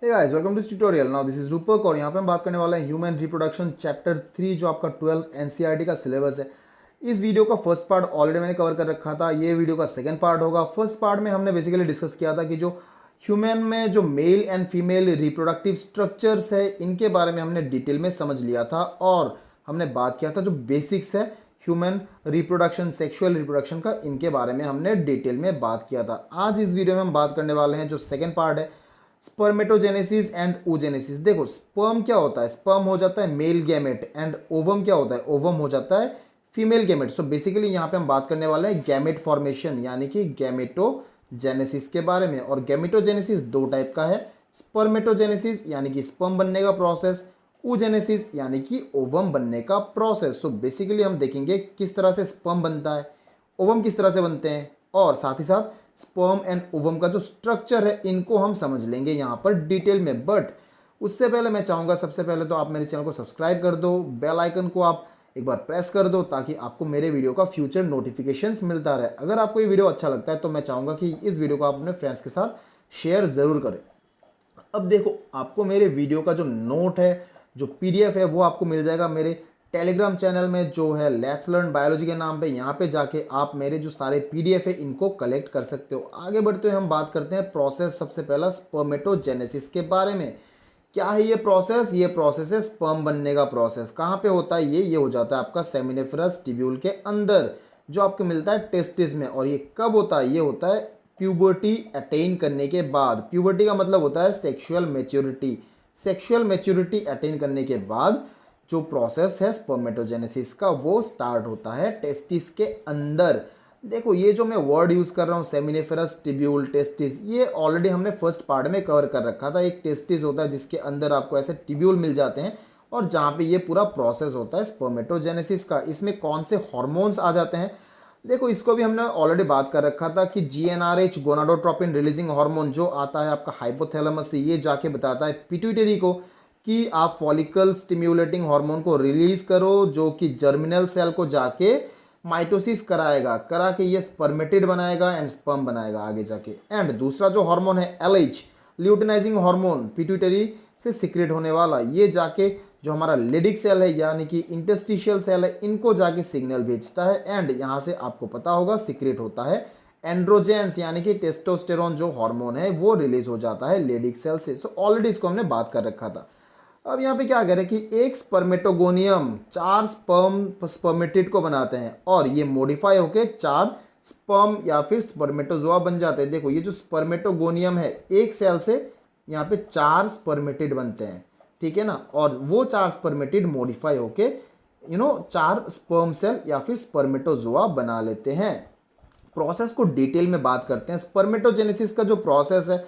Hey guys, welcome to tutorial. Now this is Rupak और यहाँ पे हम बात करने वाले हैं ह्यूमन रिप्रोडक्शन चैप्टर 3 जो आपका 12 एनसीईआरटी का सिलेबस है। इस वीडियो का फर्स्ट पार्ट ऑलरेडी मैंने कवर कर रखा था, ये वीडियो का सेकंड पार्ट होगा। फर्स्ट पार्ट में हमने बेसिकली डिस्कस किया था कि जो ह्यूमन में जो male and female reproductive structures है इनके बारे में हमने डिटेल में समझ लिया था और हमने बात किया था जो बेसिक्स है ह्यूमन रिप्रोडक्शन, सेक्सुअल रिप्रोडक्शन का, इनके बारे में हमने डिटेल में बात किया था। आज इस वीडियो में हम बात करने वाले हैं जो सेकेंड पार्ट है, स्पर्मेटोजेनेसिस एंड ooजेनेसिस। देखो, स्पर्म क्या होता है? स्पर्म हो जाता है मेल गैमेट एंड ओवम क्या होता है? ओवम हो जाता है फीमेल गैमेट। सो बेसिकली यहाँ पे हम बात करने वाले हैं गैमेट फॉर्मेशन यानी कि गैमेटोजेनेसिस के बारे में। और गैमेटोजेनेसिस दो टाइप का है, स्पर्मेटोजेनेसिस यानी कि स्पर्म बनने का प्रोसेस, ooजेनेसिस यानी कि ओवम बनने का प्रोसेस। सो बेसिकली हम देखेंगे किस तरह से स्पर्म बनता है, ओवम किस तरह से बनते हैं, और साथ ही साथ स्पर्म एंड ओवम का जो स्ट्रक्चर है इनको हम समझ लेंगे यहाँ पर डिटेल में। बट उससे पहले मैं चाहूँगा सबसे पहले तो आप मेरे चैनल को सब्सक्राइब कर दो, बेल आइकन को आप एक बार प्रेस कर दो ताकि आपको मेरे वीडियो का फ्यूचर नोटिफिकेशंस मिलता रहे। अगर आपको ये वीडियो अच्छा लगता है तो मैं चाहूँगा कि इस वीडियो को आप अपने फ्रेंड्स के साथ शेयर ज़रूर करें। अब देखो, आपको मेरे वीडियो का जो नोट है, जो पीडीएफ है, वो आपको मिल जाएगा मेरे टेलीग्राम चैनल में जो है लेट्स लर्न बायोलॉजी के नाम पे। यहाँ पे जाके आप मेरे जो सारे पीडीएफ है इनको कलेक्ट कर सकते हो। आगे बढ़ते हुए हम बात करते हैं प्रोसेस, सबसे पहला स्पर्मेटोजेनेसिस के बारे में। क्या है ये प्रोसेस? ये प्रोसेस है स्पर्म बनने का प्रोसेस। कहाँ पे होता है ये हो जाता है आपका सेमिनिफरस टिब्यूल के अंदर जो आपको मिलता है टेस्टिस में। और ये कब होता है? ये होता है प्यूबर्टी अटेन करने के बाद। प्यूबर्टी का मतलब होता है sexual maturity. Sexual maturity attain करने के बाद जो प्रोसेस है स्पर्मेटोजेनेसिस का वो स्टार्ट होता है टेस्टिस के अंदर। देखो, ये जो मैं वर्ड यूज कर रहा हूँ सेमिनिफेरस टिब्यूल, टेस्टिस, ये ऑलरेडी हमने फर्स्ट पार्ट में कवर कर रखा था। एक टेस्टिस होता है जिसके अंदर आपको ऐसे टिब्यूल मिल जाते हैं और जहाँ पे ये पूरा प्रोसेस होता है स्पर्मेटोजेनेसिस का। इसमें कौन से हॉर्मोन्स आ जाते हैं? देखो, इसको भी हमने ऑलरेडी बात कर रखा था कि जीएनआरएच, गोनाडोट्रोपिन रिलीजिंग हार्मोन, जो आता है आपका हाइपोथैलेमस से, ये जाके बताता है पिट्यूटरी को कि आप फॉलिकल स्टिम्युलेटिंग हार्मोन को रिलीज करो, जो कि जर्मिनल सेल को जाके माइटोसिस कराएगा, करा के ये स्पर्मेटिड बनाएगा एंड स्पर्म बनाएगा आगे जाके। एंड दूसरा जो हार्मोन है एलएच, ल्यूटिनाइजिंग हार्मोन, पिट्यूटरी से सिक्रेट होने वाला, ये जाके जो हमारा लेडिक सेल है यानी कि इंटरस्टिशियल सेल है इनको जाके सिग्नल भेजता है एंड यहाँ से आपको पता होगा सिक्रेट होता है एंड्रोजेंस यानी कि टेस्टोस्टेरोन जो हार्मोन है वो रिलीज हो जाता है लेडिक सेल से। सो ऑलरेडी इसको हमने बात कर रखा था। अब यहाँ पे क्या कह रहे हैं कि एक स्पर्मेटोगोनियम चार स्पर्मेटिड को बनाते हैं और ये मॉडिफाई होके चार स्पर्म या फिर स्पर्मेटोजोआ बन जाते हैं। देखो, ये जो स्पर्मेटोगोनियम है एक सेल से यहाँ पे चार स्पर्मेटिड बनते हैं, ठीक है ना। और वो चार स्पर्मेटिड मॉडिफाई होके चार स्पर्म सेल या फिर स्पर्मेटोजोआ बना लेते हैं। प्रोसेस को डिटेल में बात करते हैं। स्पर्मेटोजेनेसिस का जो प्रोसेस है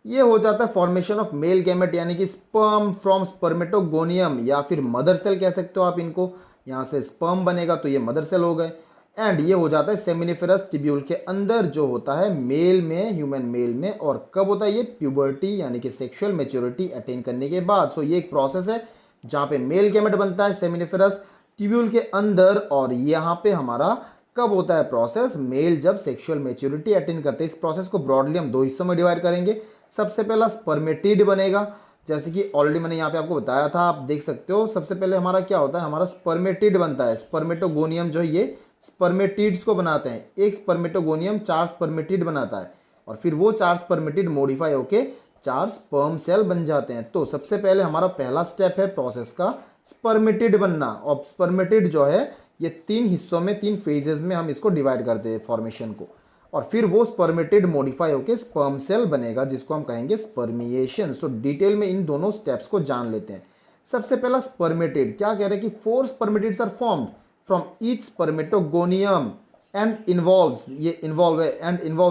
ये हो जाता है फॉर्मेशन ऑफ मेल गैमेट यानी कि स्पर्म फ्रॉम स्पर्मेटोगोनियम या फिर मदर सेल कह सकते हो आप इनको। यहाँ से स्पर्म बनेगा तो ये मदर सेल हो गए एंड ये हो जाता है सेमिनिफेरस टिब्यूल के अंदर जो होता है मेल में, ह्यूमन मेल में। और कब होता है ये? प्यूबर्टी यानी कि सेक्सुअल मैच्योरिटी अटेन करने के बाद। सो ये एक प्रोसेस है जहाँ पे मेल गैमेट बनता है सेमिनिफेरस टिब्यूल के अंदर। और यहाँ पे हमारा कब होता है प्रोसेस? मेल जब सेक्सुअल मैच्योरिटी अटेन करते हैं। इस प्रोसेस को ब्रॉडली हम दो हिस्सों में डिवाइड करेंगे। सबसे पहला स्पर्मेटिड बनेगा, जैसे कि ऑलरेडी मैंने यहाँ पे आपको बताया था, आप देख सकते हो। सबसे पहले हमारा क्या होता है? हमारा स्पर्मेटिड बनता है। स्पर्मेटोगोनियम जो है ये स्पर्मेटिड्स को बनाते हैं। एक स्पर्मेटोगोनियम चार स्पर्मेटिड बनाता है और फिर वो चार स्पर्मेटिड मॉडिफाई होके चार स्पर्म सेल बन जाते हैं। तो सबसे पहले हमारा पहला स्टेप है प्रोसेस का स्पर्मेटिड बनना। और स्पर्मेटिड जो है ये तीन हिस्सों में, तीन फेजेस में हम इसको डिवाइड करते हैं फॉर्मेशन को। और फिर वो स्पर्मेटिड मॉडिफाई होकर स्पर्म सेल बनेगा जिसको हम कहेंगे स्पर्मिएशन। सो डिटेल में इन दोनों स्टेप्स को जान लेते हैं। सबसे पहला स्पर्मेटिड क्या कह रहे हैं कि 4 spermatids are formed from each spermatogonium and involves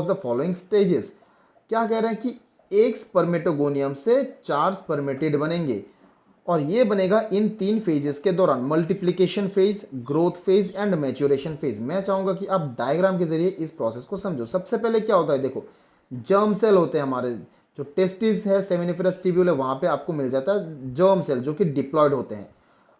the following stages. क्या कह रहे हैं कि एक स्पर्मेटोगोनियम से चार स्पर्मेटिड बनेंगे और ये बनेगा इन तीन फेजेस के दौरान, multiplication phase, growth phase and maturation phase. मैं चाहूंगा कि आप डायग्राम के जरिए इस प्रोसेस को समझो। सबसे पहले क्या होता है? देखो, जर्म सेल होते हैं हमारे, जो टेस्टिस है, सेमिनिफेरस टिब्यूल है, वहां पे आपको मिल जाता है जर्म सेल जो कि डिप्लॉयड होते हैं।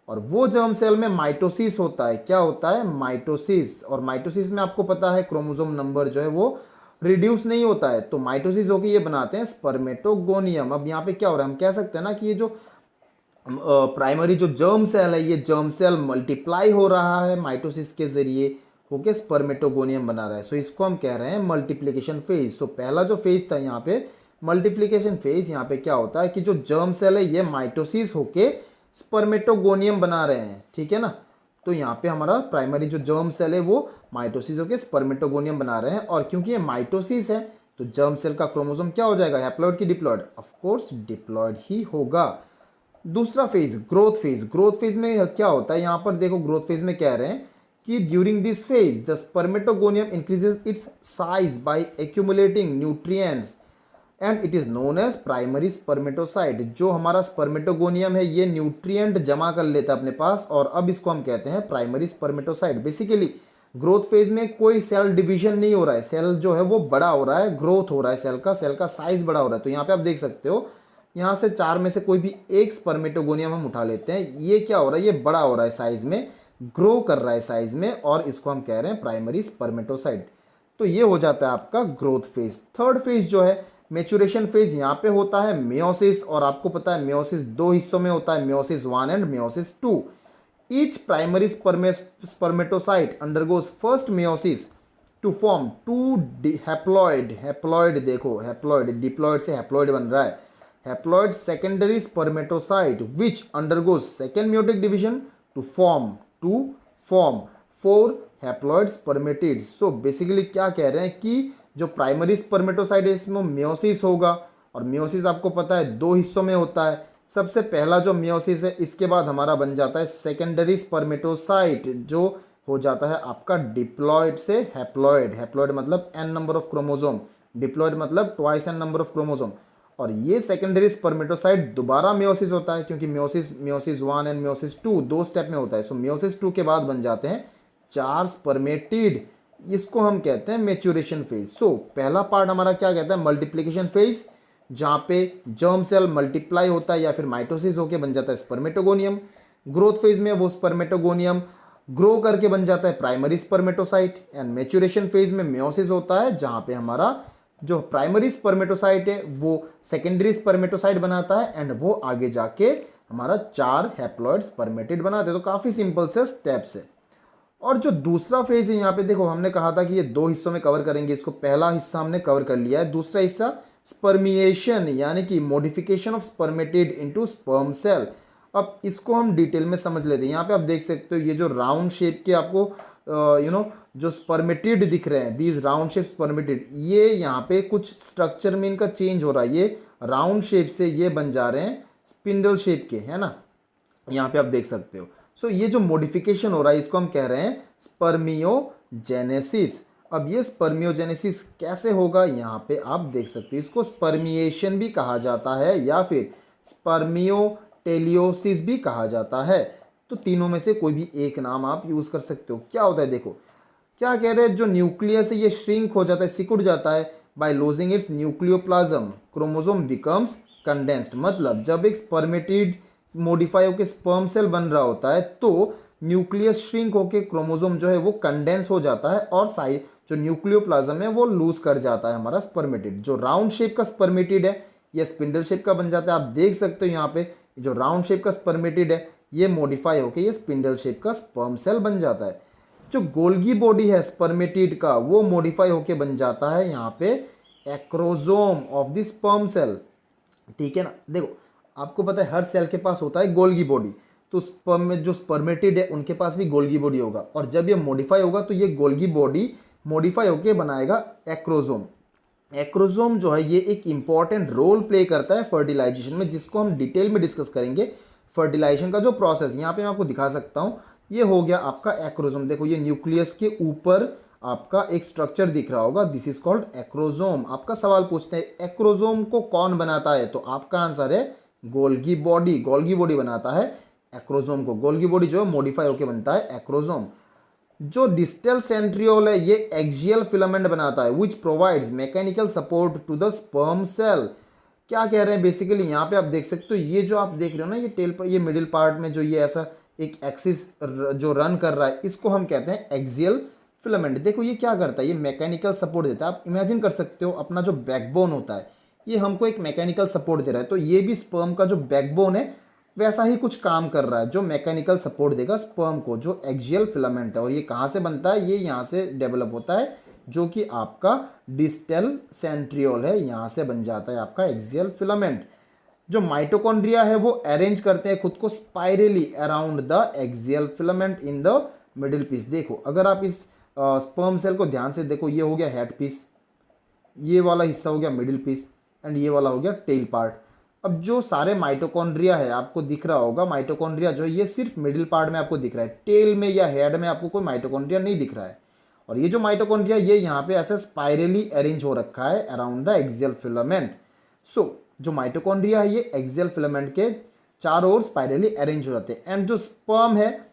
और वो जर्म सेल में माइटोसिस होता है। क्या होता है? माइटोसिस। और माइटोसिस में आपको पता है क्रोमोसोम नंबर जो है वो रिड्यूस नहीं होता है, तो माइटोसिस होकर ये बनाते हैं स्पर्मेटोगोनियम। अब यहाँ पे क्या हो रहा है, हम कह सकते हैं ना कि ये जो प्राइमरी जो जर्म सेल है, ये जर्म सेल मल्टीप्लाई हो रहा है माइटोसिस के जरिए होके स्पर्मेटोगोनियम बना रहा है। सो इसको हम कह रहे हैं मल्टीप्लिकेशन फेज। सो पहला जो फेज था यहाँ पे मल्टीप्लिकेशन फेज, यहाँ पे क्या होता है कि जो जर्म सेल है ये माइटोसिस होके स्पर्मेटोगोनियम बना रहे हैं, ठीक है ना। तो यहाँ पे हमारा प्राइमरी जो जर्म सेल है वो माइटोसिस होके स्पर्मेटोगोनियम बना रहे हैं, और क्योंकि ये माइटोसिस है तो जर्म सेल का क्रोमोसोम क्या हो जाएगा, हैप्लॉइड की डिप्लॉइड, ऑफ कोर्स डिप्लॉइड ही होगा। दूसरा phase growth phase. Growth phase में क्या होता है, यहां पर देखो ग्रोथ फेज में कह रहे हैं कि during this phase the spermatogonium increases its size by accumulating nutrients and it is known as primary spermatocyte. जो हमारा स्पर्मेटोगोनियम है ये न्यूट्रिएंट जमा कर लेता है अपने पास, और अब इसको हम कहते हैं primary spermatocyte. Basically growth phase में कोई सेल डिवीजन नहीं हो रहा है, सेल जो है वो बड़ा हो रहा है, ग्रोथ हो रहा है सेल का साइज बड़ा हो रहा है। तो यहाँ पे आप देख सकते हो, यहाँ से 4 में से कोई भी एक स्पर्मेटोगोनियम हम उठा लेते हैं, ये क्या हो रहा है, ये बड़ा हो रहा है साइज में, ग्रो कर रहा है साइज में, और इसको हम कह रहे हैं प्राइमरी स्पर्मेटोसाइट। तो ये हो जाता है आपका ग्रोथ फेज। थर्ड फेज जो है मेचुरेशन फेज, यहाँ पे होता है मेयोसिस, और आपको पता है मेयोसिस 2 हिस्सों में होता है, meiosis 1 and meiosis 2। Each primary spermatocyte undergoes first meiosis to form 2 haploid. Haploid देखो, हैप्लॉइड डिप्लॉइड से हैप्लॉइड बन रहा है। Haploid secondary spermatocyte which undergoes second meiotic division to form 4 haploid spermatids. So basically क्या कह रहे हैं कि जो प्राइमरी स्पर्मेटोसाइट है इसमें मेयोसिस होगा, और मेयोसिस आपको पता है 2 हिस्सों में होता है। सबसे पहला जो मेयोसिस है, इसके बाद हमारा बन जाता है सेकेंडरी स्पर्मेटोसाइट, जो हो जाता है आपका डिप्लॉइड से हैप्लॉइड। हैप्लॉइड मतलब n number of chromosome, diploid मतलब twice n number of chromosome. और ये सेकेंडरी स्पर्मेटोसाइट दोबारा मेयोसिस होता है, क्योंकि मेयोसिस 1 एंड मेयोसिस 2 2 स्टेप में होता है। सो मेयोसिस 2 के बाद बन जाते हैं 4 स्पर्मेटिड, इसको हम कहते हैं मेचुरेशन फेज। सो पहला पार्ट हमारा क्या कहता है, मल्टीप्लिकेशन फेज, जहां पे जर्म सेल मल्टीप्लाई होता है या फिर माइटोसिस होके बन जाता है स्पर्मेटोगोनियम। ग्रोथ फेज में वो स्पर्मेटोगोनियम ग्रो करके बन जाता है primary spermatocyte, and maturation phase में मेयोसिस होता है, जहां पे हमारा जो प्राइमरी स्पर्मेटोसाइट है वो सेकेंडरी स्पर्मेटोसाइट बनाता है, एंड वो आगे जाके हमारा 4 हैप्लॉइड स्पर्मेटिड बनाते हैं। तो काफी सिंपल से स्टेप्स है। और जो दूसरा फेज है, यहाँ पे देखो हमने कहा था कि ये 2 हिस्सों में कवर करेंगे, इसको पहला हिस्सा हमने कवर कर लिया है। दूसरा हिस्सा स्पर्मिएशन, यानी कि modification of spermatid into sperm cell. अब इसको हम डिटेल में समझ लेते हैं। यहाँ पे आप देख सकते हो ये जो राउंड शेप के आपको जो स्पर्मेटिड दिख रहे हैं, दीज राउंड शेप स्पर्मेटिड, ये यहाँ पे कुछ स्ट्रक्चर में इनका चेंज हो रहा है। ये राउंड शेप से ये बन जा रहे हैं स्पिंडल शेप के, है ना, यहाँ पे आप देख सकते हो। सो ये जो मॉडिफिकेशन हो रहा है इसको हम कह रहे हैं स्पर्मियोजेनेसिस। अब ये स्पर्मियोजेनेसिस कैसे होगा, यहाँ पे आप देख सकते हो, इसको स्पर्मिएशन भी कहा जाता है या फिर स्पर्मियोटेलियोसिस भी कहा जाता है। तो तीनों में से कोई भी एक नाम आप यूज कर सकते हो। क्या होता है देखो, क्या कह रहे हैं, जो न्यूक्लियस है ये श्रिंक हो जाता है, सिकुड़ जाता है by losing its nucleoplasm, chromosome becomes condensed. मतलब जब एक स्पर्मेटिड मॉडिफाई होकर स्पर्म सेल बन रहा होता है तो न्यूक्लियस श्रिंक होकर क्रोमोसोम जो है वो कंडेंस हो जाता है, और साइड जो न्यूक्लियोप्लाज्म है वो लूज कर जाता है हमारा स्पर्मेटिड। जो राउंड शेप का स्पर्मेटिड है ये स्पिंडल शेप का बन जाता है। आप देख सकते हो यहाँ पे जो राउंड शेप का स्पर्मेटिड है ये मॉडिफाई होकर ये स्पिंडल शेप का स्पर्म सेल बन जाता है। जो गोल्गी बॉडी है स्पर्मेटिड का वो मॉडिफाई होकर बन जाता है यहाँ पे acrosome of the sperm cell, ठीक है ना। देखो आपको पता है हर सेल के पास होता है गोल्गी बॉडी, तो स्पर्म में जो स्पर्मेटिड है उनके पास भी गोल्गी बॉडी होगा, और जब ये मॉडिफाई होगा तो ये गोल्गी बॉडी मॉडिफाई होकर बनाएगा एक्रोजोम। एक्रोजोम जो है ये एक इंपॉर्टेंट रोल प्ले करता है फर्टिलाइजेशन में, जिसको हम डिटेल में डिस्कस करेंगे। फर्टिलाइजेशन का जो प्रोसेस यहाँ पे मैं आपको दिखा सकता हूँ, ये हो गया आपका एक्रोजोम। देखो ये न्यूक्लियस के ऊपर आपका एक स्ट्रक्चर दिख रहा होगा, दिस इज कॉल्ड एक्रोजोम। आपका सवाल पूछते हैं एक्रोजोम को कौन बनाता है, तो आपका आंसर है गोल्गी बॉडी। गोल्गी बॉडी बनाता है एक्रोजोम को। गोल्गी बॉडी जो है मॉडिफाई होकर बनता है एक्रोजोम। जो डिस्टल सेंट्रियोल है ये एक्सियल फिलामेंट बनाता है which provides mechanical support to the sperm cell. क्या कह रहे हैं बेसिकली, यहाँ पे आप देख सकते हो ये जो आप देख रहे हो ना ये टेल पर, ये मिडिल पार्ट में जो ये ऐसा एक एक्सिस जो रन कर रहा है इसको हम कहते हैं एक्सियल फिलामेंट। देखो ये क्या करता है, ये मैकेनिकल सपोर्ट देता है। आप इमेजिन कर सकते हो अपना जो बैकबोन होता है ये हमको एक मैकेनिकल सपोर्ट दे रहा है, तो ये भी स्पर्म का जो बैकबोन है वैसा ही कुछ काम कर रहा है, जो मैकेनिकल सपोर्ट देगा स्पर्म को, जो एक्सियल फिलामेंट है। और ये कहाँ से बनता है, ये यहाँ से डेवलप होता है, जो कि आपका डिस्टल सेंट्रियोल है, यहाँ से बन जाता है आपका एक्सियल फिलामेंट। जो माइटोकॉन्ड्रिया है वो अरेंज करते हैं खुद को spirally around the axial filament in the middle piece. देखो अगर आप इस स्पर्म सेल को ध्यान से देखो, ये हो गया हेड पीस, ये वाला हिस्सा हो गया मिडिल पीस, एंड ये वाला हो गया टेल पार्ट। अब जो सारे माइटोकॉन्ड्रिया है आपको दिख रहा होगा, माइटोकॉन्ड्रिया जो है ये सिर्फ मिडिल पार्ट में आपको दिख रहा है, टेल में या हेड में आपको कोई माइटोकॉन्ड्रिया नहीं दिख रहा है। और ये जो माइटोकॉन्ड्रिया ये यहाँ पे ऐसे स्पाइरली अरेंज हो रखा है अराउंड द एक्सियल फिलामेंट। सो जो माइटोकॉन्ड्रिया है ये एक्सियल फिलामेंट के चारों ओर स्पाइरली अरेंज हो जाते हैं। एंड जो स्पर्म है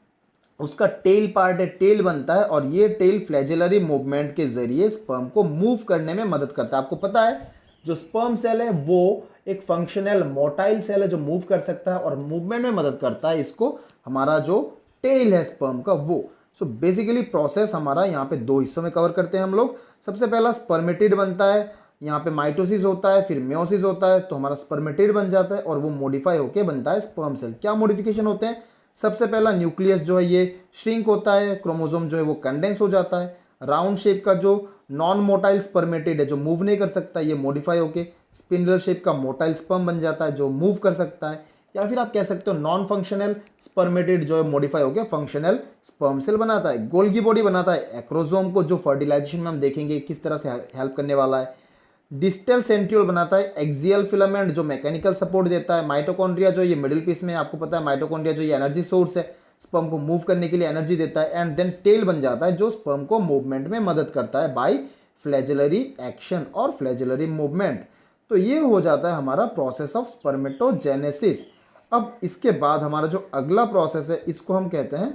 उसका टेल पार्ट है, टेल बनता है, और ये टेल फ्लैजेलरी मूवमेंट के जरिए स्पर्म को मूव करने में मदद करता है। आपको पता है जो स्पर्म सेल है वो एक फंक्शनल मोटाइल सेल है जो मूव कर सकता है और मूवमेंट में मदद करता है इसको हमारा जो टेल है स्पर्म का वो। सो बेसिकली प्रोसेस हमारा यहाँ पे दो हिस्सों में कवर करते हैं हम लोग। सबसे पहला स्पर्मेटिड बनता है, यहाँ पे माइटोसिस होता है, फिर मियोसिस होता है, तो हमारा स्पर्मेटिड बन जाता है और वो मॉडिफाई होके बनता है स्पर्म सेल। क्या मॉडिफिकेशन होते हैं, सबसे पहला न्यूक्लियस जो है ये श्रिंक होता है, क्रोमोसोम जो है वो कंडेंस हो जाता है, राउंड शेप का जो नॉन मोटाइल स्पर्मेटिड है जो मूव नहीं कर सकता ये मॉडिफाई होके स्पिंडल शेप का मोटाइल स्पर्म बन जाता है जो मूव कर सकता है, या फिर आप कह सकते हो नॉन फंक्शनल स्पर्मेटिड जो है मॉडिफाई होकर फंक्शनल स्पर्म सेल बनाता है। गोल्गी बॉडी बनाता है एक्रोसोम को, जो फर्टिलाइजेशन में हम देखेंगे किस तरह से हेल्प करने वाला है। डिस्टल सेंट्रियोल बनाता है एक्सियल फिलामेंट जो मैकेनिकल सपोर्ट देता है। माइटोकॉन्ड्रिया जो ये मिडिल पीस में आपको पता है, माइटोकॉन्ड्रिया जो ये एनर्जी सोर्स है, स्पर्म को मूव करने के लिए एनर्जी देता है। एंड देन टेल बन जाता है जो स्पर्म को मूवमेंट में मदद करता है बाय फ्लैजेलरी एक्शन और फ्लैजेलरी मूवमेंट। तो ये हो जाता है हमारा प्रोसेस ऑफ स्पर्मेटोजेनेसिस। अब इसके बाद हमारा जो अगला प्रोसेस है इसको हम कहते हैं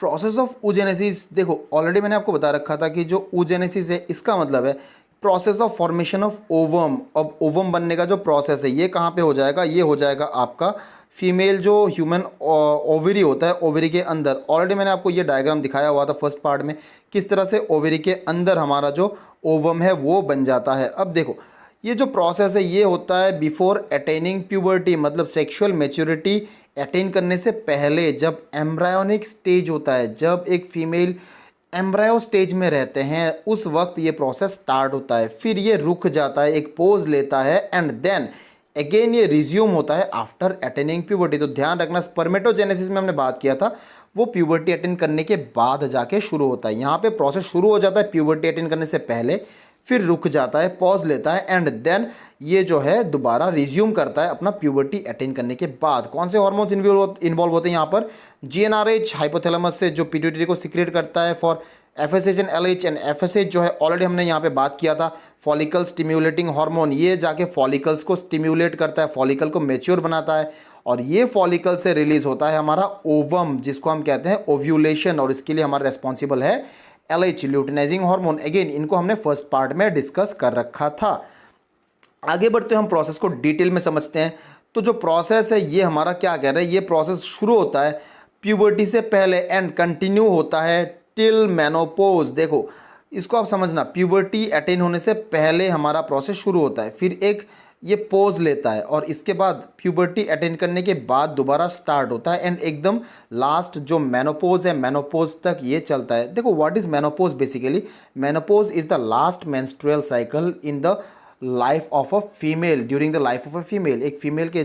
प्रोसेस ऑफ oogenesis। देखो ऑलरेडी मैंने आपको बता रखा था कि जो oogenesis है इसका मतलब है process of formation of ovum. अब ओवम बनने का जो प्रोसेस है ये कहाँ पे हो जाएगा, ये हो जाएगा आपका फीमेल जो ह्यूमन ओवरी होता है, ओवरी के अंदर। ऑलरेडी मैंने आपको ये डायग्राम दिखाया हुआ था फर्स्ट पार्ट में, किस तरह से ओवरी के अंदर हमारा जो ओवम है वो बन जाता है। अब देखो ये जो प्रोसेस है ये होता है बिफोर अटेनिंग प्यूबर्टी, मतलब सेक्सुअल मैच्योरिटी अटेन करने से पहले, जब एम्ब्रायोनिक स्टेज होता है, जब एक फीमेल एम्ब्रायो स्टेज में रहते हैं उस वक्त ये प्रोसेस स्टार्ट होता है। फिर ये रुक जाता है, एक पोज लेता है, एंड देन अगेन ये रिज्यूम होता है आफ्टर अटेनिंग प्यूबर्टी। तो ध्यान रखना स्पर्मेटोजेनेसिस में हमने बात किया था वो प्यूबर्टी अटेन करने के बाद जाके शुरू होता है। यहाँ पे प्रोसेस शुरू हो जाता है प्यूबर्टी अटेन करने से पहले, फिर रुक जाता है, पॉज लेता है, एंड देन ये जो है दोबारा रिज्यूम करता है अपना प्यूबर्टी अटेन करने के बाद। कौन से हार्मोन्स इन्वॉल्व होते हैं यहाँ पर, जीएनआरएच हाइपोथैलेमस से जो पिट्यूटरी को सिक्रेट करता है for FSH and LH. And FSH जो है ऑलरेडी हमने यहाँ पे बात किया था फॉलिकल स्टिम्युलेटिंग हार्मोन, ये जाके फॉलिकल्स को स्टिम्युलेट करता है, फॉलिकल को मैच्योर बनाता है, और ये फॉलिकल से रिलीज होता है हमारा ओवम जिसको हम कहते हैं ओव्यूलेशन, और इसके लिए हमारा रेस्पॉन्सिबल है एलएच ल्यूटिनाइजिंग हार्मोन। अगेन इनको हमने फर्स्ट पार्ट में डिस्कस कर रखा था। आगे बढ़ते हम प्रोसेस को डिटेल में समझते हैं। तो जो प्रोसेस है ये हमारा क्या कह रहा है, ये प्रोसेस शुरू होता है प्यूबर्टी से पहले एंड कंटिन्यू होता है टिल मेनोपोज। देखो इसको आप समझना, प्यूबर्टी अटेन होने से पहले हमारा प्रोसेस शुरू होता है, फिर एक ये पोज लेता है, और इसके बाद प्यूबर्टी अटेन करने के बाद दोबारा स्टार्ट होता है, एंड एकदम लास्ट जो मेनोपोज है, मेनोपोज तक ये चलता है। देखो what is menopause, basically menopause is the last menstrual cycle in the life of a female, during the life of a female. एक फीमेल के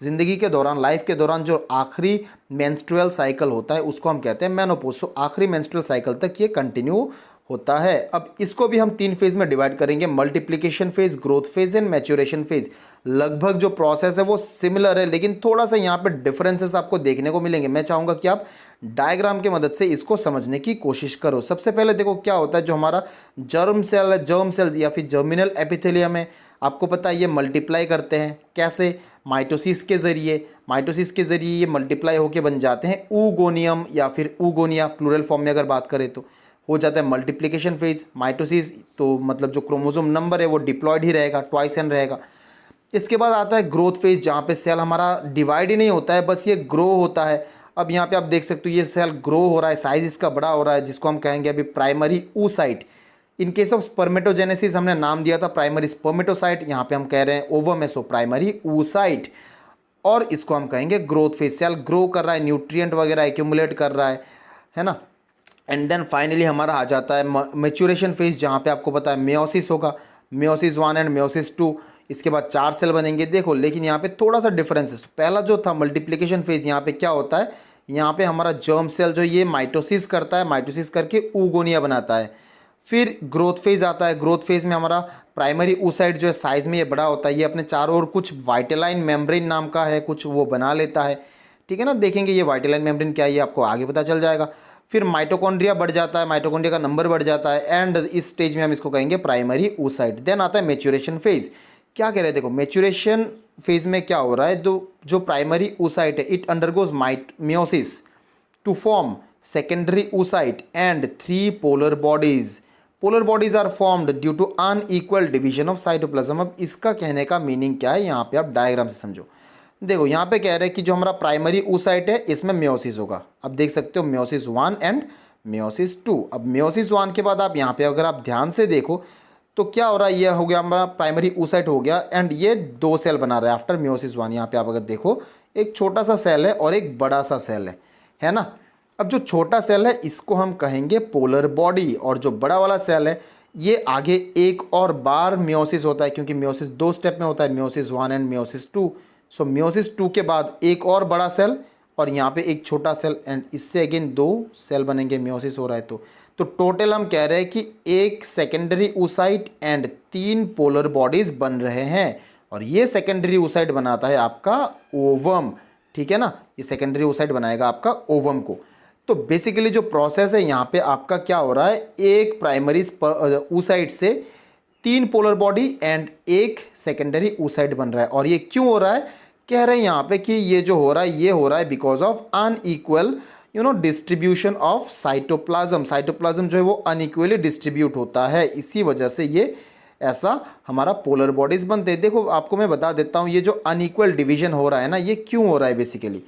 ज़िंदगी के दौरान, लाइफ के दौरान जो आखिरी मेंस्ट्रुअल साइकिल होता है उसको हम कहते हैं मेनोपोज। सो आखिरी मेंस्ट्रुअल साइकिल तक ये कंटिन्यू होता है। अब इसको भी हम 3 फेज में डिवाइड करेंगे, multiplication phase, growth phase and maturation phase. लगभग जो प्रोसेस है वो सिमिलर है, लेकिन थोड़ा सा यहाँ पे डिफरेंसेस आपको देखने को मिलेंगे। मैं चाहूँगा कि आप डायग्राम की मदद से इसको समझने की कोशिश करो। सबसे पहले देखो क्या होता है, जो हमारा जर्म सेल है, जर्म सेल या फिर जर्मिनल एपिथेलियम है, आपको पता है ये मल्टीप्लाई करते हैं कैसे, माइटोसिस के ज़रिए। माइटोसिस के ज़रिए ये मल्टीप्लाई होके बन जाते हैं ऊगोनियम या फिर ऊगोनिया, प्लूरल फॉर्म में अगर बात करें तो हो जाता है मल्टीप्लिकेशन फेज। माइटोसिस तो मतलब जो क्रोमोसोम नंबर है वो डिप्लॉयड ही रहेगा, ट्वाइस एन रहेगा। इसके बाद आता है ग्रोथ फेज, जहाँ पे सेल हमारा डिवाइड ही नहीं होता है, बस ये ग्रो होता है। अब यहाँ पे आप देख सकते हो ये सेल ग्रो हो रहा है, साइज इसका बड़ा हो रहा है, जिसको हम कहेंगे अभी primary oocyte। In case of spermatogenesis हमने नाम दिया था प्राइमरी स्पर्मेटोसाइट, यहाँ पे हम कह रहे हैं ओवम है, सो प्राइमरी oocyte। और इसको हम कहेंगे ग्रोथ फेज, सेल ग्रो कर रहा है, न्यूट्रिएंट वगैरह एक्यूमुलेट कर रहा है ना। एंड देन फाइनली हमारा आ जाता है मैच्योरेशन फेज, जहाँ पे आपको पता है मेयोसिस होगा, मेयोसिस 1 एंड मेयोसिस 2। इसके बाद 4 सेल बनेंगे। देखो लेकिन यहाँ पे थोड़ा सा डिफरेंस है, पहला जो था मल्टीप्लिकेशन फेज, यहाँ पे क्या होता है, यहाँ पे हमारा जर्म सेल जो ये माइटोसिस करता है, माइटोसिस करके oogonia बनाता है। फिर ग्रोथ फेज आता है, ग्रोथ फेज में हमारा प्राइमरी oocyte जो है साइज में ये बड़ा होता है, ये अपने चारों ओर कुछ वाइटेलाइन मेम्ब्रेन नाम का है कुछ वो बना लेता है, ठीक है ना। देखेंगे ये वाइटेलाइन मेम्ब्रेन क्या है, ये आपको आगे पता चल जाएगा। फिर माइटोकॉन्ड्रिया बढ़ जाता है, माइटोकॉन्ड्रिया का नंबर बढ़ जाता है, एंड इस स्टेज में हम इसको कहेंगे प्राइमरी oocyte। देन आता है मैच्योरेशन फेज। क्या कह रहे हैं, देखो मैच्योरेशन फेज में क्या हो रहा है, जो प्राइमरी oocyte है it undergoes meiosis to form secondary oocyte and 3 polar bodies. Polar bodies are formed due to unequal division of cytoplasm. अब इसका कहने का मीनिंग क्या है, यहाँ पे आप डायग्राम से समझो। देखो यहाँ पे कह रहे हैं कि जो हमारा प्राइमरी oocyte है इसमें मेयोसिस होगा। अब देख सकते हो मेयोसिस 1 एंड मेयोसिस 2। अब मेयोसिस 1 के बाद आप यहाँ पे अगर आप ध्यान से देखो तो क्या हो रहा है, ये हो गया हमारा प्राइमरी oocyte हो गया, एंड ये 2 सेल बना रहा है आफ्टर मेयोसिस 1। यहाँ पे आप अगर देखो एक छोटा सा सेल है और एक बड़ा सा सेल है ना। अब जो छोटा सेल है इसको हम कहेंगे पोलर बॉडी, और जो बड़ा वाला सेल है ये आगे एक और बार मेयोसिस होता है, क्योंकि मेयोसिस 2 स्टेप में होता है, meiosis 1 and meiosis 2। So meiosis 2 के बाद एक और बड़ा सेल और यहाँ पे एक छोटा सेल, एंड इससे अगेन 2 सेल बनेंगे, मेयोसिस हो रहा है तो टोटल हम कह रहे हैं कि एक secondary oocyte and 3 polar bodies बन रहे हैं, और ये सेकेंडरी oocyte बनाता है आपका ओवम, ठीक है ना। ये सेकेंडरी oocyte बनाएगा आपका ओवम को। तो बेसिकली जो प्रोसेस है यहाँ पे आपका क्या हो रहा है, एक प्राइमरी oocyte से 3 पोलर बॉडी एंड एक सेकेंडरी oocyte बन रहा है। और ये क्यों हो रहा है, कह रहे हैं यहाँ पे कि ये जो हो रहा है ये हो रहा है because of unequal distribution of cytoplasm. Cytoplasm जो है वो अनइक्वली डिस्ट्रीब्यूट होता है, इसी वजह से ये ऐसा हमारा पोलर बॉडीज बनते हैं। देखो आपको मैं बता देता हूँ ये जो अनइक्वल डिवीजन हो रहा है ना, ये क्यों हो रहा है बेसिकली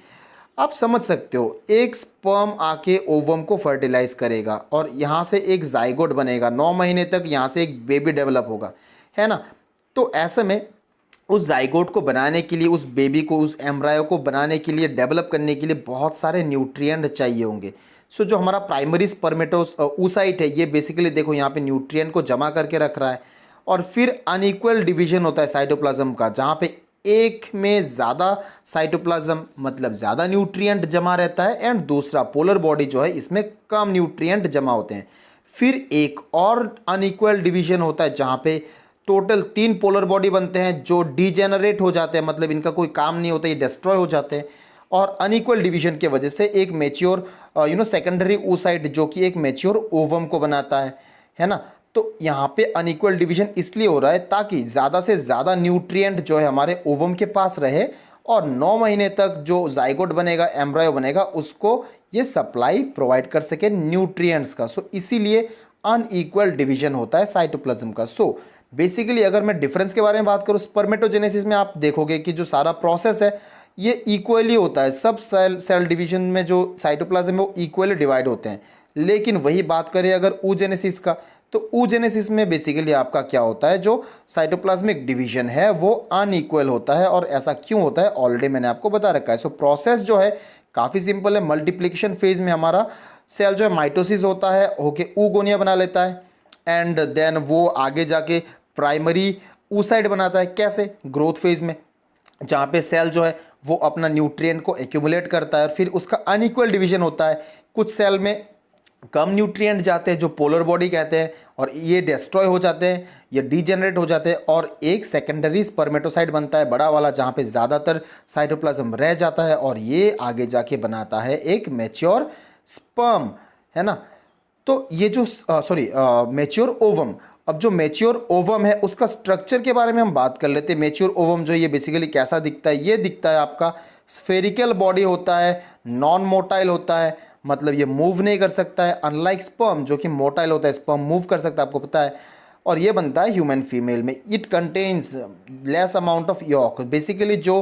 आप समझ सकते हो। एक स्पर्म आके ओवम को फर्टिलाइज करेगा और यहाँ से एक जाइगोट बनेगा, 9 महीने तक यहाँ से एक बेबी डेवलप होगा, है ना। तो ऐसे में उस जाइगोट को बनाने के लिए, उस बेबी को, उस एम्ब्रायो को बनाने के लिए, डेवलप करने के लिए बहुत सारे न्यूट्रिएंट चाहिए होंगे। सो जो हमारा प्राइमरी स्पर्मेटोस oocyte है ये बेसिकली देखो यहाँ पे न्यूट्रिएंट को जमा करके रख रहा है, और फिर अनइक्वल डिवीजन होता है साइटोप्लाज्म का, जहाँ पे एक में ज़्यादा साइटोप्लाज्म मतलब ज़्यादा न्यूट्रिएंट जमा रहता है, एंड दूसरा पोलर बॉडी जो है इसमें कम न्यूट्रिएंट जमा होते हैं। फिर एक और अनइक्वल डिवीजन होता है जहाँ पे टोटल 3 पोलर बॉडी बनते हैं जो डीजेनरेट हो जाते हैं, मतलब इनका कोई काम नहीं होता, ये डिस्ट्रॉय हो जाते हैं। और अनइक्वल डिवीजन की वजह से एक मेच्योर सेकेंडरी oocyte जो कि एक मेच्योर ओवम को बनाता है ना। तो यहाँ पे अनइक्वल डिवीजन इसलिए हो रहा है ताकि ज़्यादा से ज़्यादा न्यूट्रिएंट जो है हमारे ओवम के पास रहे, और 9 महीने तक जो जाइगोट बनेगा, एम्ब्रायो बनेगा, उसको ये सप्लाई प्रोवाइड कर सके न्यूट्रिएंट्स का। सो इसीलिए अनइक्वल डिवीजन होता है साइटोप्लाज्म का। सो बेसिकली अगर मैं डिफरेंस के बारे में बात करूँ, स्पर्मेटोजेनेसिस में आप देखोगे कि जो सारा प्रोसेस है ये इक्वली होता है, सब सेल डिवीजन में जो साइटोप्लाज्म है वो इक्वली डिवाइड होते हैं। लेकिन वही बात करें अगर oogenesis का, तो oogenesis में बेसिकली आपका क्या होता है, जो साइटोप्लाज्मिक डिवीजन है वो अनइक्वल होता है। और ऐसा क्यों होता है ऑलरेडी मैंने आपको बता रखा है। सो प्रोसेस जो है काफ़ी सिंपल है। मल्टीप्लिकेशन फेज में हमारा सेल जो है माइटोसिस होता है, होके oogonia बना लेता है, एंड देन वो आगे जाके प्राइमरी oocyte बनाता है। कैसे, ग्रोथ फेज में, जहाँ पे सेल जो है वो अपना न्यूट्रिएंट को एक्यूमुलेट करता है, फिर उसका अनइक्वल डिवीजन होता है। कुछ सेल में कम न्यूट्रिएंट जाते हैं जो पोलर बॉडी कहते हैं, और ये डिस्ट्रॉय हो जाते हैं, ये डीजेनरेट हो जाते हैं, और एक सेकेंडरी स्पर्मेटोसाइट बनता है बड़ा वाला, जहाँ पे ज़्यादातर साइटोप्लाज्म रह जाता है, और ये आगे जाके बनाता है एक मैच्योर स्पर्म, है ना। तो ये जो मैच्योर ओवम, अब जो मैच्योर ओवम है उसका स्ट्रक्चर के बारे में हम बात कर लेते हैं। मैच्योर ओवम जो ये बेसिकली कैसा दिखता है, ये दिखता है आपका स्फेरिकल बॉडी होता है, नॉन मोटाइल होता है, मतलब ये मूव नहीं कर सकता है, अनलाइक स्पर्म जो कि मोटाइल होता है, स्पर्म मूव कर सकता है, आपको पता है। और ये बनता है ह्यूमन फीमेल में। It contains less amount of York, basically जो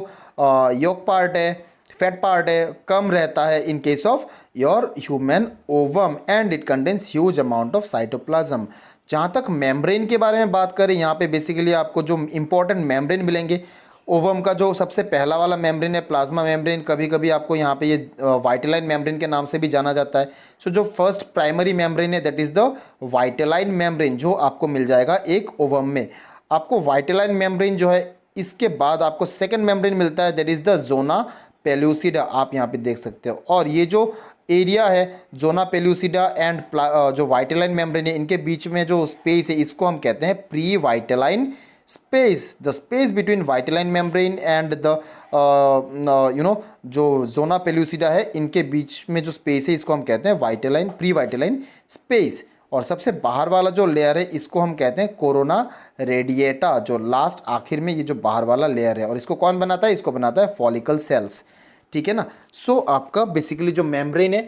यॉक पार्ट है फैट पार्ट है कम रहता है in case of your human ovum and it contains huge amount of cytoplasm. जहाँ तक मेम्ब्रेन के बारे में बात करें, यहाँ पे बेसिकली आपको जो इंपॉर्टेंट मेम्ब्रेन मिलेंगे, ओवम का जो सबसे पहला वाला मेम्ब्रेन है प्लाज्मा मेम्ब्रेन, कभी कभी आपको यहाँ पे ये वाइटेलाइन मेम्ब्रेन के नाम से भी जाना जाता है। सो जो फर्स्ट प्राइमरी मेम्ब्रेन है that is the vitelline membrane, जो आपको मिल जाएगा एक ओवम में। आपको वाइटेलाइन मेम्ब्रेन जो है, इसके बाद आपको सेकेंड मेम्ब्रेन मिलता है that is the zona pellucida, आप यहाँ पे देख सकते हो। और ये जो एरिया है जोना पेल्यूसिडा एंड जो वाइटेलाइन मेम्ब्रेन है, इनके बीच में जो स्पेस है इसको हम कहते हैं pre vitelline space. The space between vitelline membrane and the जो जोना पेल्यूसिडा है, इनके बीच में जो स्पेस है इसको हम कहते हैं वाइटेलाइन, प्री वाइटेलाइन स्पेस। और सबसे बाहर वाला जो लेयर है इसको हम कहते हैं कोरोना रेडिएटा, जो लास्ट आखिर में ये जो बाहर वाला लेयर है। और इसको कौन बनाता है? इसको बनाता है फॉलिकल सेल्स, ठीक है ना। सो आपका बेसिकली जो मेम्ब्रेन है,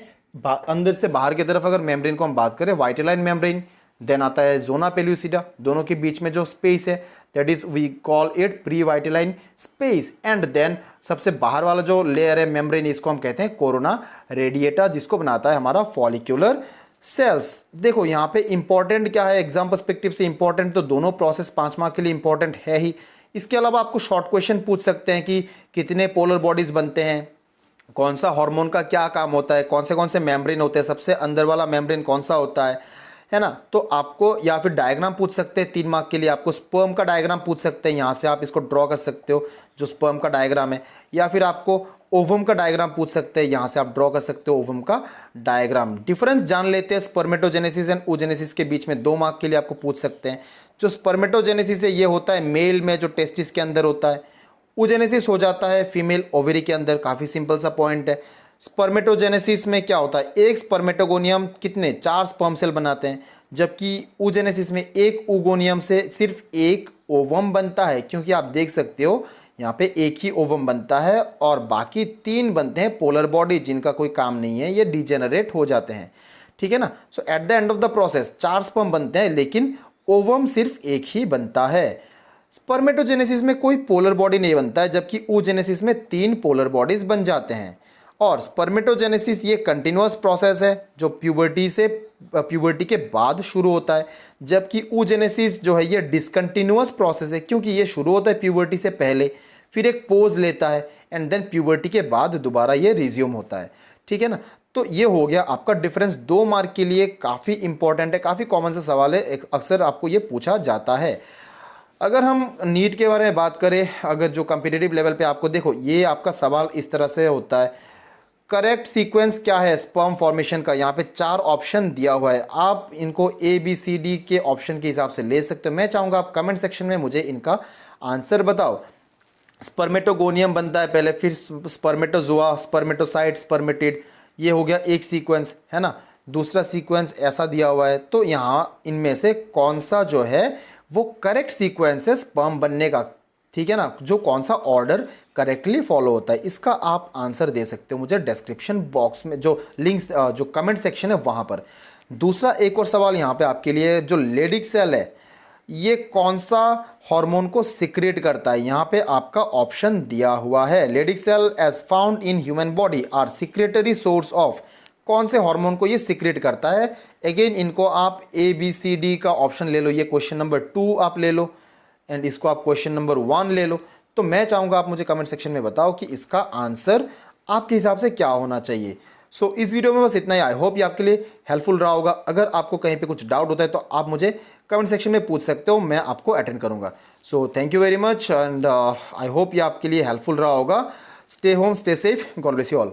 अंदर से बाहर की तरफ अगर मेम्ब्रेन को हम बात करें, वाइटेलाइन मेम्ब्रेन, देन आता है जोना पेल्यूसिडा, दोनों के बीच में जो स्पेस है that is we call it pre vitelline space. And then सबसे बाहर वाला जो लेयर है मेम्ब्रेन, इसको हम कहते हैं कोरोना रेडिएटा, जिसको बनाता है हमारा फॉलिक्यूलर सेल्स। देखो यहाँ पे इंपॉर्टेंट क्या है, एग्जाम पर्सपेक्टिव से इंपॉर्टेंट तो दोनों प्रोसेस 5 मार्क के लिए इंपॉर्टेंट है ही। इसके अलावा आपको शॉर्ट क्वेश्चन पूछ सकते हैं कि कितने पोलर बॉडीज बनते हैं, कौन सा हार्मोन का क्या काम होता है, कौन से मेम्ब्रेन होते हैं, सबसे अंदर वाला मेम्ब्रेन कौन सा होता है ना। तो आपको या फिर डायग्राम पूछ सकते हैं 3 मार्क के लिए, आपको स्पर्म का डायग्राम पूछ सकते हैं, यहाँ से आप इसको ड्रॉ कर सकते हो जो स्पर्म का डायग्राम है। या फिर आपको ओवम का डायग्राम पूछ सकते हैं, यहाँ से आप ड्रॉ कर सकते हो ओवम का डायग्राम। डिफरेंस जान लेते हैं स्पर्मेटोजेनेसिस एंड oogenesis के बीच में, 2 मार्क के लिए आपको पूछ सकते हैं। जो स्पर्मेटोजेनेसिस है ये होता है मेल में जो टेस्टिस के अंदर होता है, oogenesis हो जाता है फीमेल ओवरी के अंदर। काफ़ी सिंपल सा पॉइंट है। स्पर्मेटोजेनेसिस में क्या होता है, एक स्पर्मेटोगोनियम कितने 4 स्पर्म सेल बनाते हैं, जबकि oogenesis में एक oogoनियम से सिर्फ एक ओवम बनता है। क्योंकि आप देख सकते हो यहाँ पे एक ही ओवम बनता है और बाकी 3 बनते हैं पोलर बॉडी, जिनका कोई काम नहीं है, ये डिजेनरेट हो जाते हैं, ठीक है ना। So at the end of the process 4 sperm बनते हैं, लेकिन ओवम सिर्फ एक ही बनता है। स्पर्मेटोजेनेसिस में कोई पोलर बॉडी नहीं बनता है, जबकि oogenesis में 3 पोलर बॉडीज बन जाते हैं। और स्पर्मेटोजेनेसिस ये कंटिन्यूअस प्रोसेस है जो प्यूबर्टी के बाद शुरू होता है, जबकि oogenesis जो है ये डिसकंटिन्यूअस प्रोसेस है, क्योंकि ये शुरू होता है प्यूबर्टी से पहले, फिर एक पोज लेता है एंड देन प्यूबर्टी के बाद दोबारा ये रिज्यूम होता है, ठीक है ना। तो ये हो गया आपका डिफरेंस। 2 मार्क के लिए काफ़ी इंपॉर्टेंट है, काफ़ी कॉमन सा सवाल है, अक्सर आपको ये पूछा जाता है। अगर हम नीट के बारे में बात करें, अगर जो कॉम्पिटिटिव लेवल पे आपको देखो, ये आपका सवाल इस तरह से होता है, करेक्ट सीक्वेंस क्या है स्पर्म फॉर्मेशन का। यहाँ पे 4 ऑप्शन दिया हुआ है, आप इनको ABCD के ऑप्शन के हिसाब से ले सकते हो। मैं चाहूँगा आप कमेंट सेक्शन में मुझे इनका आंसर बताओ। स्पर्मेटोगोनियम बनता है पहले, फिर स्पर्मेटोजोआ, स्पर्मेटोसाइट, स्पर्मेटिड, ये हो गया एक सीक्वेंस, है ना। दूसरा सीक्वेंस ऐसा दिया हुआ है, तो यहाँ इनमें से कौन सा जो है वो करेक्ट सीक्वेंस है स्पर्म बनने का, ठीक है ना, जो कौन सा ऑर्डर करेक्टली फॉलो होता है, इसका आप आंसर दे सकते हो मुझे डिस्क्रिप्शन बॉक्स में, जो लिंक्स जो कमेंट सेक्शन है वहाँ पर। दूसरा एक और सवाल यहाँ पे आपके लिए, जो लेडिक सेल है ये कौन सा हार्मोन को सिक्रेट करता है, यहाँ पे आपका ऑप्शन दिया हुआ है। Leydig cell as found in human body are secretory source of, कौन से हार्मोन को ये सिक्रेट करता है। अगेन इनको आप ABCD का ऑप्शन ले लो, ये क्वेश्चन नंबर 2 आप ले लो एंड इसको आप क्वेश्चन नंबर 1 ले लो। तो मैं चाहूँगा आप मुझे कमेंट सेक्शन में बताओ कि इसका आंसर आपके हिसाब से क्या होना चाहिए। सो इस वीडियो में बस इतना ही। आई होप ये आपके लिए हेल्पफुल रहा होगा। अगर आपको कहीं पे कुछ डाउट होता है तो आप मुझे कमेंट सेक्शन में पूछ सकते हो, मैं आपको अटेंड करूँगा। So thank you very much and I hope ये आपके लिए हेल्पफुल रहा होगा। Stay home, stay safe, God bless you all.